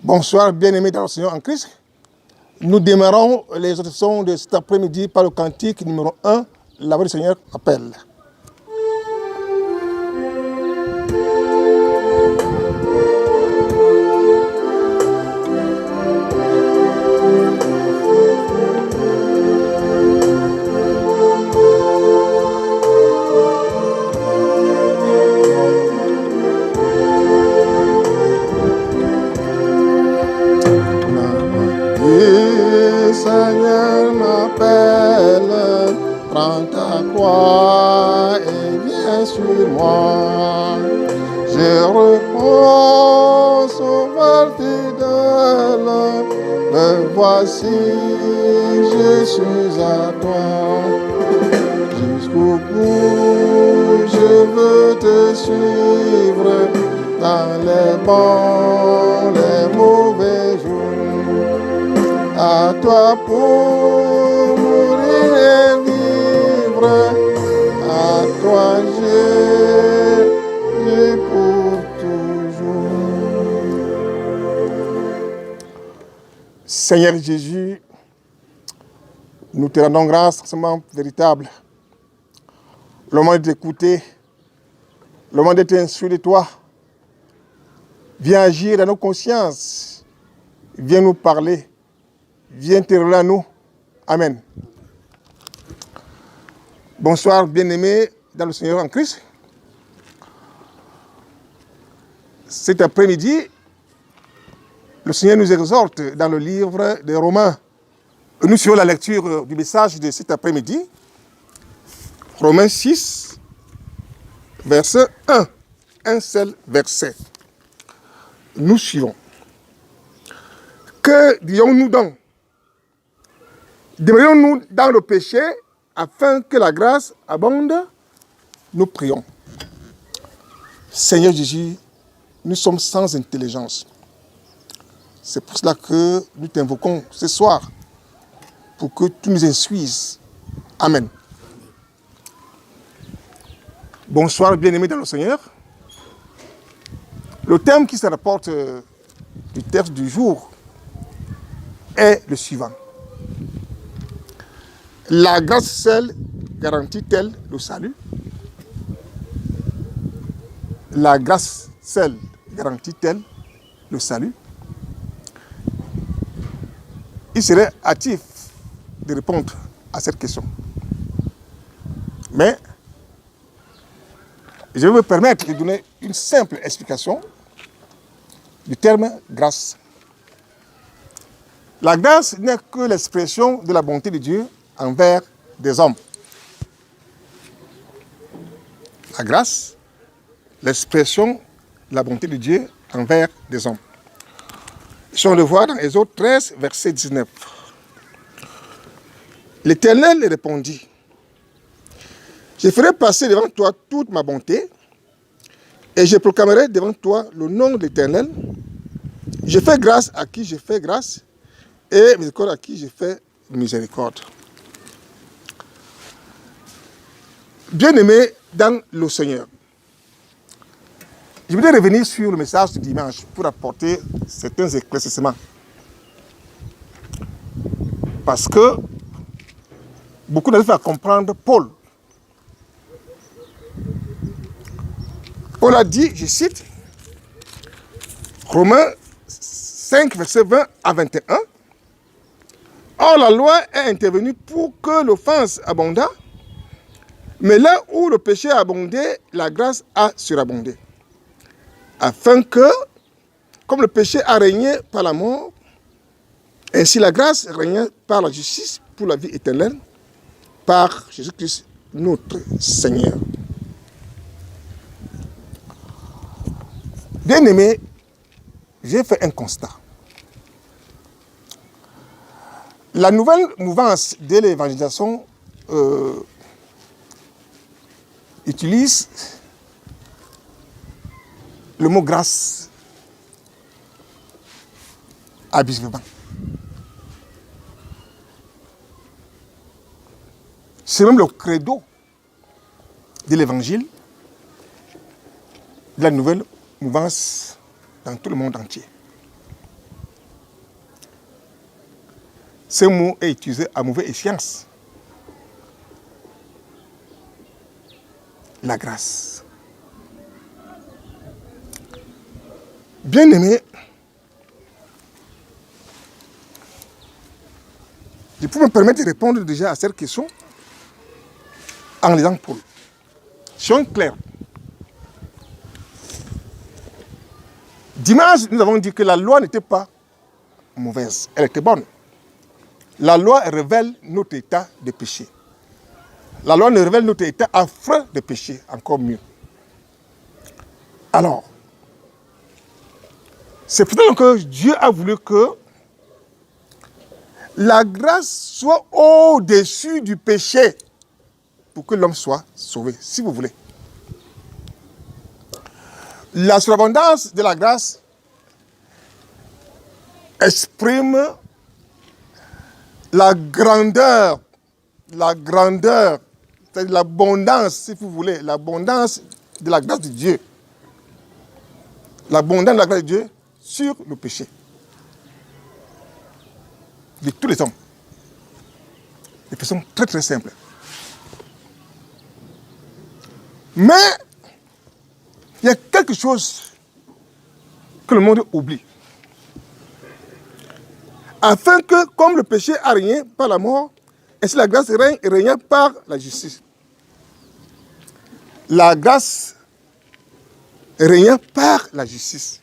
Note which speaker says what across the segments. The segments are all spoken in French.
Speaker 1: Bonsoir, bien-aimés dans le Seigneur en Christ. Nous démarrons les exhortations de cet après-midi par le cantique numéro 1, La voix du Seigneur appelle. Le Seigneur m'appelle, prends ta croix et viens sur moi. Je reprends sauveur fidèle, me voici, je suis à toi. Jusqu'au bout, je veux te suivre dans les bons, les mauvais jours. À toi pour mourir et vivre, à toi j'ai pour toujours. Seigneur Jésus, nous te rendons grâce, forcément véritable. Le moment d'écouter, le moment d'être instruit de toi. Viens agir dans nos consciences, viens nous parler. Viens te révéler à nous. Amen. Bonsoir, bien-aimés dans le Seigneur en Christ. Cet après-midi, le Seigneur nous exhorte dans le livre des Romains. Nous suivons la lecture du message de cet après-midi. Romains 6, verset 1. Un seul verset. Nous suivons. Que dirons-nous donc? Demeurons-nous dans le péché afin que la grâce abonde? Nous prions. Seigneur Jésus, nous sommes sans intelligence. C'est pour cela que nous t'invoquons ce soir pour que tu nous instruises. Amen. Bonsoir, bien-aimés dans le Seigneur. Le thème qui se rapporte du texte du jour est le suivant. La grâce seule garantit-elle le salut? La grâce seule garantit-elle le salut? Il serait hâtif de répondre à cette question. Mais je vais me permettre de donner une simple explication du terme grâce. La grâce n'est que l'expression de la bonté de Dieu envers des hommes. La grâce, l'expression de la bonté de Dieu envers des hommes. Si on le voit dans Exode 13, verset 19. L'Éternel répondit, je ferai passer devant toi toute ma bonté et je proclamerai devant toi le nom de l'Éternel. Je fais grâce à qui je fais grâce et miséricorde à qui je fais miséricorde. Bien-aimés dans le Seigneur, je voudrais revenir sur le message du dimanche pour apporter certains éclaircissements. Parce que beaucoup d'arrivent à comprendre Paul. Paul a dit, je cite, Romains 5, verset 20 à 21. Or, la loi est intervenue pour que l'offense abondât, mais là où le péché a abondé, la grâce a surabondé. Afin que, comme le péché a régné par la mort, ainsi la grâce règne par la justice pour la vie éternelle, par Jésus-Christ notre Seigneur. Bien-aimés, j'ai fait un constat. La nouvelle mouvance de l'évangélisation utilise le mot grâce abusivement. C'est même le credo de l'évangile, de la nouvelle mouvance dans tout le monde entier. ce mot est utilisé à mauvais escient. La grâce. Bien-aimé, je peux me permettre de répondre déjà à cette question en lisant Paul. Soyons clairs. Dimanche, nous avons dit que la loi n'était pas mauvaise, elle était bonne. La loi révèle notre état de péché. La loi nous révèle notre état affreux de péché, encore mieux. Alors, c'est peut-être que Dieu a voulu que la grâce soit au-dessus du péché pour que l'homme soit sauvé, si vous voulez. La surabondance de la grâce exprime la grandeur, c'est-à-dire l'abondance, si vous voulez, l'abondance de la grâce de Dieu. L'abondance de la grâce de Dieu sur le péché de tous les hommes. De façon très très simple. Mais il y a quelque chose que le monde oublie. Afin que, comme le péché a régné par la mort, ainsi la grâce régna par la justice. La grâce régna par la justice.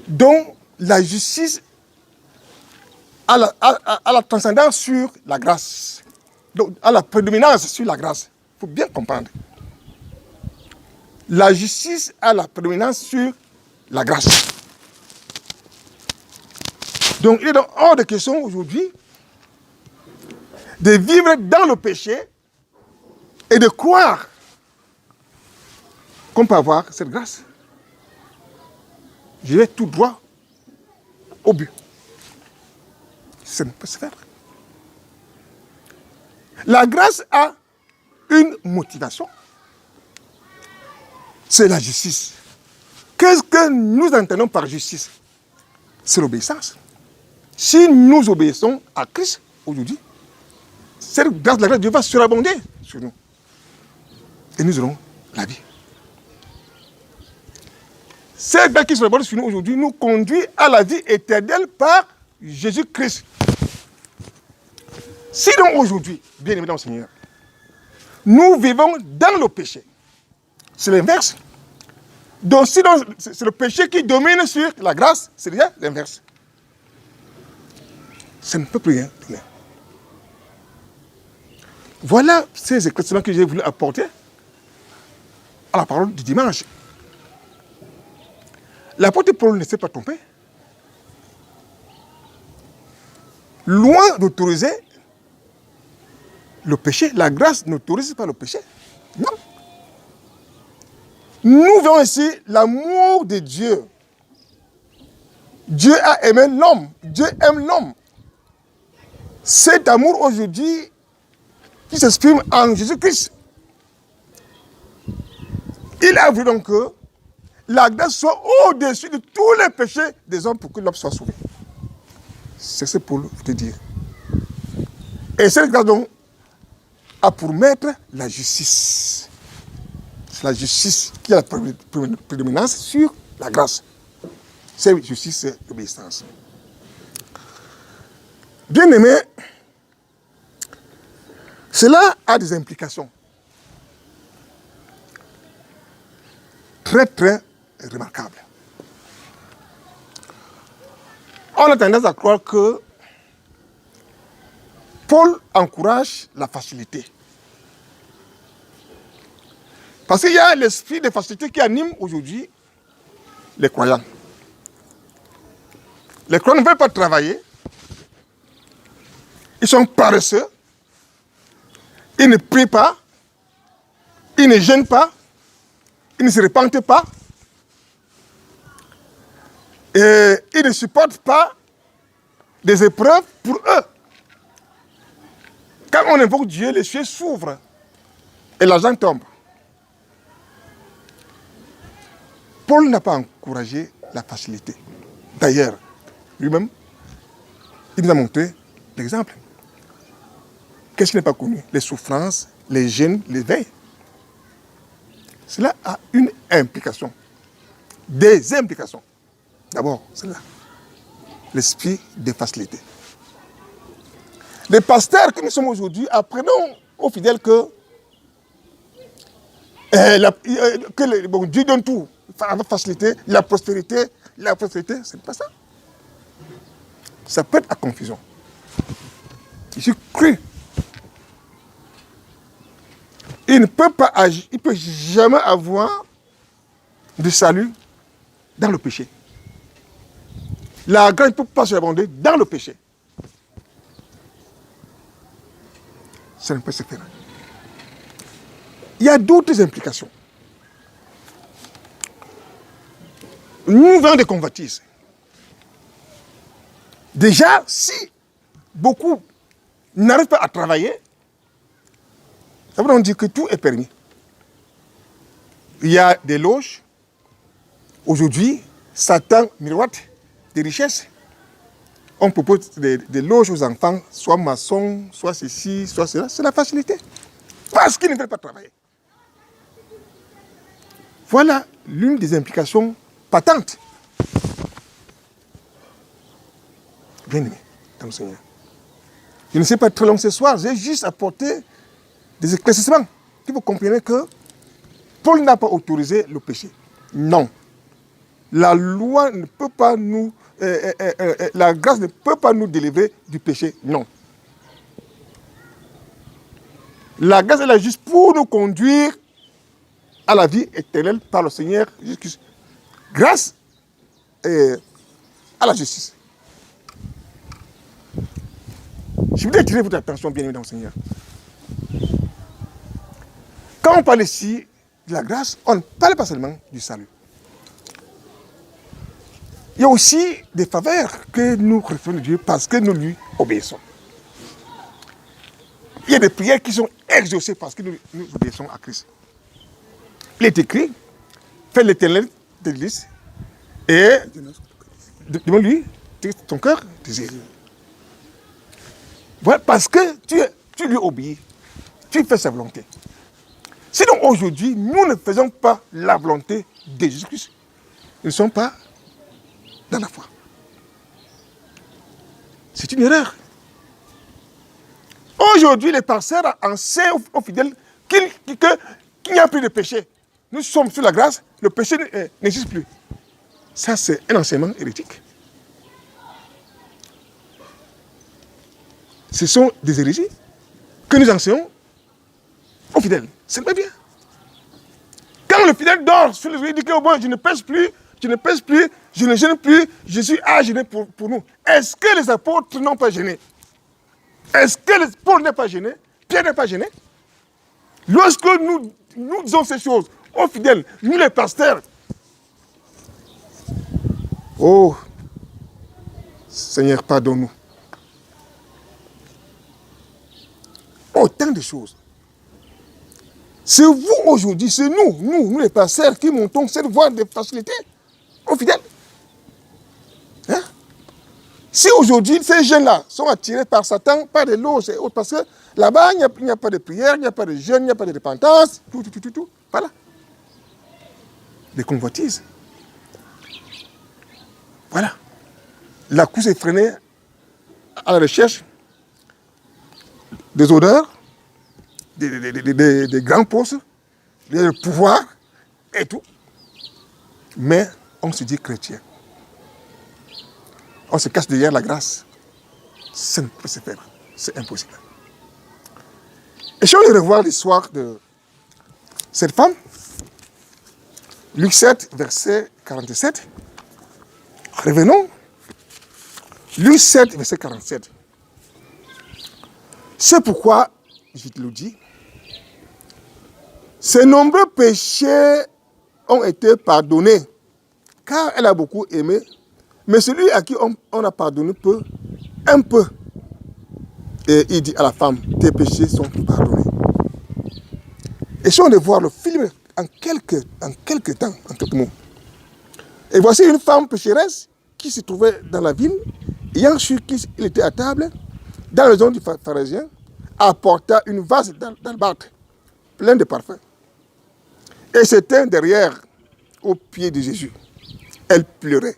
Speaker 1: Donc, la justice a la transcendance sur la grâce. Donc, a la prédominance sur la grâce. Il faut bien comprendre. La justice a la prédominance sur la grâce. Donc, il est donc hors de question aujourd'hui de vivre dans le péché et de croire qu'on peut avoir cette grâce. Je vais tout droit au but. Ça ne peut se faire. La grâce a une motivation. C'est la justice. Qu'est-ce que nous entendons par justice? C'est l'obéissance. Si nous obéissons à Christ aujourd'hui, cette grâce de la grâce de Dieu va surabonder sur nous. Et nous aurons la vie. Cette grâce qui surabonde sur nous aujourd'hui nous conduit à la vie éternelle par Jésus-Christ. Si donc aujourd'hui, bien aimé dans le Seigneur, nous vivons dans le péché, c'est l'inverse. Donc si c'est le péché qui domine sur la grâce, c'est déjà l'inverse. Ça ne peut plus rien donner. Voilà ces éclaircissements que j'ai voulu apporter à la parole du dimanche. L'apôtre Paul ne s'est pas trompé. Loin d'autoriser le péché, la grâce n'autorise pas le péché. Non. Nous voyons ici l'amour de Dieu. Dieu a aimé l'homme. Dieu aime l'homme. Cet amour aujourd'hui qui s'exprime en Jésus-Christ. Il a voulu donc que la grâce soit au-dessus de tous les péchés des hommes pour que l'homme soit sauvé. C'est ce que Paul veut dire. Et cette grâce donc a pour maître la justice. C'est la justice qui a la prédominance sur la grâce. C'est justice, c'est l'obéissance. Bien aimé, cela a des implications très très remarquables. On a tendance à croire que Paul encourage la facilité. Parce qu'il y a l'esprit de facilité qui anime aujourd'hui les croyants. Les croyants ne veulent pas travailler. Ils sont paresseux. Ils ne prient pas. Ils ne jeûnent pas. Ils ne se repentent pas. Et ils ne supportent pas des épreuves pour eux. Quand on invoque Dieu, les cieux s'ouvrent et l'argent tombe. Paul n'a pas encouragé la facilité. D'ailleurs, lui-même, Il nous a montré l'exemple. Qu'est-ce qui n'est pas connu? Les souffrances, les gênes, les veilles. Cela a une implication. Des implications. D'abord, c'est là. L'esprit de facilité. Les pasteurs que nous sommes aujourd'hui, apprenons aux fidèles que Dieu donne tout. Avec facilité, la prospérité, c'est pas ça. Ça peut être à confusion. Je suis cru. Il ne peut pas agir, il ne peut jamais avoir de salut dans le péché. La grâce ne peut pas s'abonder dans le péché. Ça ne peut se faire. Il y a d'autres implications. Nous venons des convoitises. Déjà, si beaucoup n'arrivent pas à travailler, ça veut donc dire que tout est permis. Il y a des loges. Aujourd'hui, Satan miroite des richesses. On propose des loges aux enfants, soit maçons, soit ceci, soit cela. C'est la facilité. Parce qu'ils ne veulent pas travailler. Voilà l'une des implications patentes. Bien-aimés dans le Seigneur. Je ne sais pas très long ce soir, j'ai juste apporté des éclaircissements. Que vous comprenez que Paul n'a pas autorisé le péché. Non. La loi ne peut pas nous... la grâce ne peut pas nous délivrer du péché. Non. La grâce est là juste pour nous conduire à la vie éternelle par le Seigneur Jésus-Christ. Grâce à la justice. Je voudrais attirer votre attention, bien-aimés dans le Seigneur. Quand on parle ici de la grâce, on ne parle pas seulement du salut. Il y a aussi des faveurs que nous recevons de Dieu parce que nous lui obéissons. Il y a des prières qui sont exaucées parce que nous obéissons à Christ. Il est écrit, fais l'éternel de l'Église et demande-lui ton cœur désire. Voilà, parce que tu lui obéis, tu fais sa volonté. Sinon aujourd'hui, nous ne faisons pas la volonté de Jésus-Christ. Nous ne sommes pas dans la foi. C'est une erreur. Aujourd'hui, les pasteurs enseignent aux fidèles qu'il n'y a plus de péché. Nous sommes sous la grâce, le péché n'existe plus. Ça, c'est un enseignement hérétique. Ce sont des hérésies que nous enseignons aux fidèles. C'est pas bien. Quand le fidèle dort sur le lit, il dit que bon, je ne pêche plus, je ne gêne plus, Jésus a gêné pour nous. Est-ce que les apôtres n'ont pas gêné? Est-ce que Paul n'est pas gêné? Pierre n'est pas gêné? Lorsque nous disons ces choses aux fidèles, nous les pasteurs, oh, Seigneur, pardonne-nous. Autant de choses. C'est vous aujourd'hui, c'est nous les pasteurs qui montons cette voie de facilité aux fidèles. Hein? Si aujourd'hui ces jeunes-là sont attirés par Satan, par des loges et autres, parce que là-bas, il n'y a pas de prière, il n'y a pas de jeûne, il n'y a pas de repentance, tout. Voilà. Des convoitises. Voilà. La course est freinée à la recherche des odeurs, des grands postes, des pouvoirs et tout. Mais on se dit chrétien. On se cache derrière la grâce. Ça ne peut se faire. C'est impossible. Et si on allait revoir l'histoire de cette femme, Luc 7, verset 47. Revenons. Luc 7, verset 47. C'est pourquoi, je te le dis, ses nombreux péchés ont été pardonnés, car elle a beaucoup aimé, mais celui à qui on a pardonné peu, un peu. Et il dit à la femme, tes péchés sont pardonnés. Et si on veut voir le film en quelques temps, en quelques mots. Et voici une femme pécheresse qui se trouvait dans la ville Ayant su qu'il était à table, dans la maison du pharisien, apporta une vase d'albâtre plein de parfums et se tint derrière aux pieds de Jésus. Elle pleurait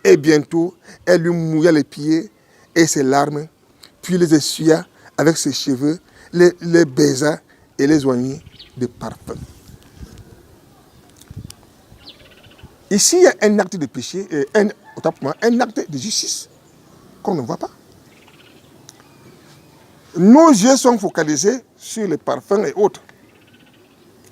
Speaker 1: et bientôt elle lui mouilla les pieds et ses larmes, puis les essuya avec ses cheveux, les baisa et les oignit de parfum. Ici, il y a un acte de péché, un acte de justice qu'on ne voit pas. Nos yeux sont focalisés sur les parfums et autres.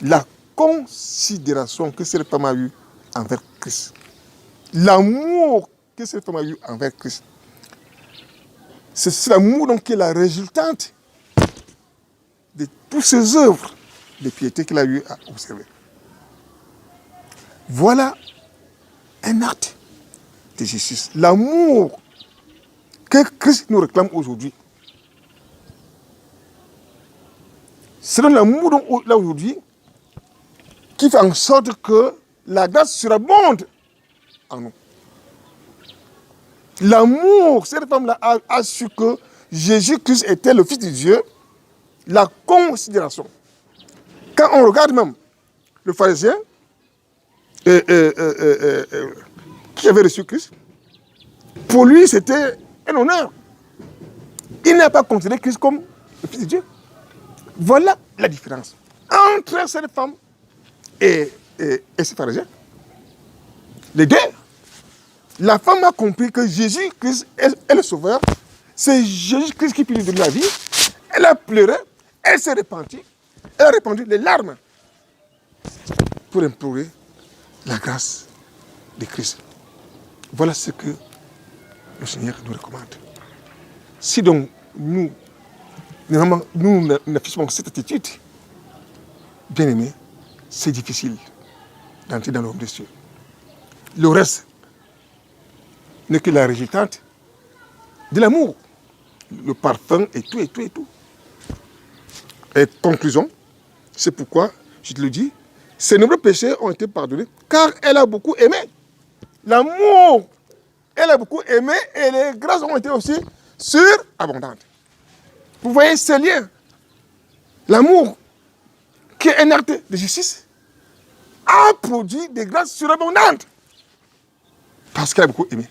Speaker 1: La considération que cette femme a eue envers Christ, l'amour que cette femme a eu envers Christ, c'est l'amour donc qui est la résultante de toutes ces œuvres de piété qu'il a eu à observer. Voilà un acte de justice. L'amour que Christ nous réclame aujourd'hui. C'est l'amour là aujourd'hui qui fait en sorte que la grâce surabonde en nous. L'amour, cette femme-là a su que Jésus-Christ était le Fils de Dieu. La considération. Quand on regarde même le pharisien qui avait reçu Christ, pour lui c'était un honneur. Il n'a pas considéré Christ comme le Fils de Dieu. Voilà la différence entre cette femme et ce pharisien. Les deux. La femme a compris que Jésus-Christ est le sauveur. C'est Jésus-Christ qui peut lui donner la vie. Elle a pleuré, elle s'est repentie, elle a répandu les larmes pour implorer la grâce de Christ. Voilà ce que le Seigneur nous recommande. Si donc nous n'affichons cette attitude, bien aimé, c'est difficile d'entrer dans le royaume des cieux. Le reste n'est que la résultante de l'amour. Le parfum et tout, et tout, et tout. Et conclusion, c'est pourquoi, je te le dis, ses nombreux péchés ont été pardonnés, car elle a beaucoup aimé. L'amour, elle a beaucoup aimé et les grâces ont été aussi surabondantes. Vous voyez ces liens. L'amour, qui est un acte de justice, a produit des grâces surabondantes. Parce qu'elle a beaucoup aimé.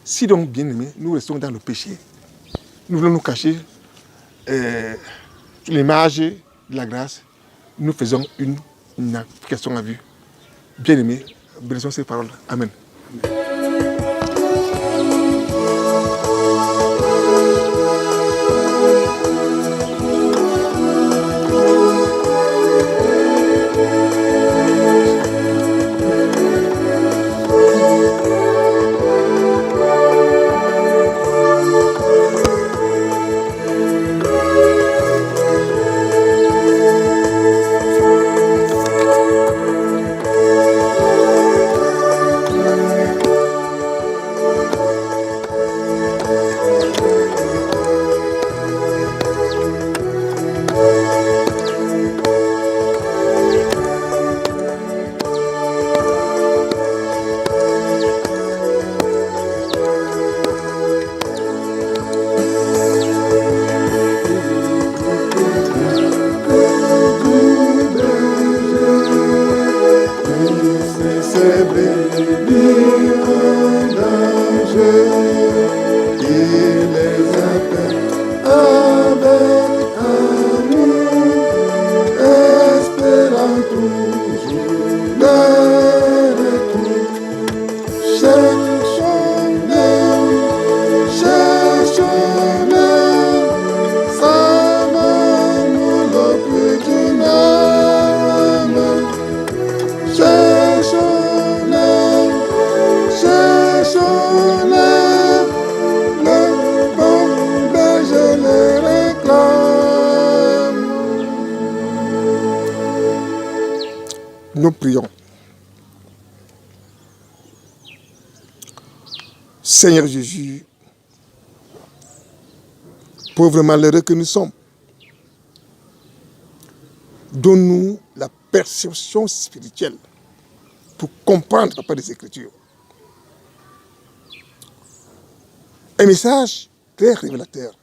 Speaker 1: Si donc, bien aimés, nous restons dans le péché, nous voulons nous cacher l'image de la grâce, nous faisons une application à vue. Bien aimés, bénissons ces paroles. Amen. Nous prions. Seigneur Jésus, pauvres malheureux que nous sommes, donne-nous la perception spirituelle pour comprendre la part des Écritures. Un message très révélateur.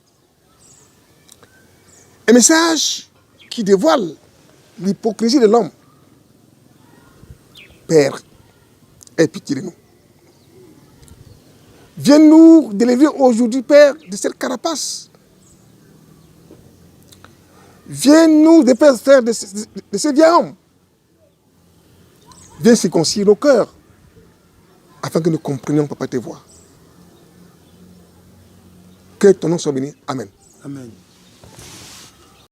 Speaker 1: Un message qui dévoile l'hypocrisie de l'homme. Père, aie pitié de nous. Viens nous délivrer aujourd'hui, Père, de cette carapace. Viens nous défaire de ce vieil homme. Viens circoncire nos cœurs, afin que nous comprenions, Papa, tes voix. Que ton nom soit béni. Amen.
Speaker 2: Amen.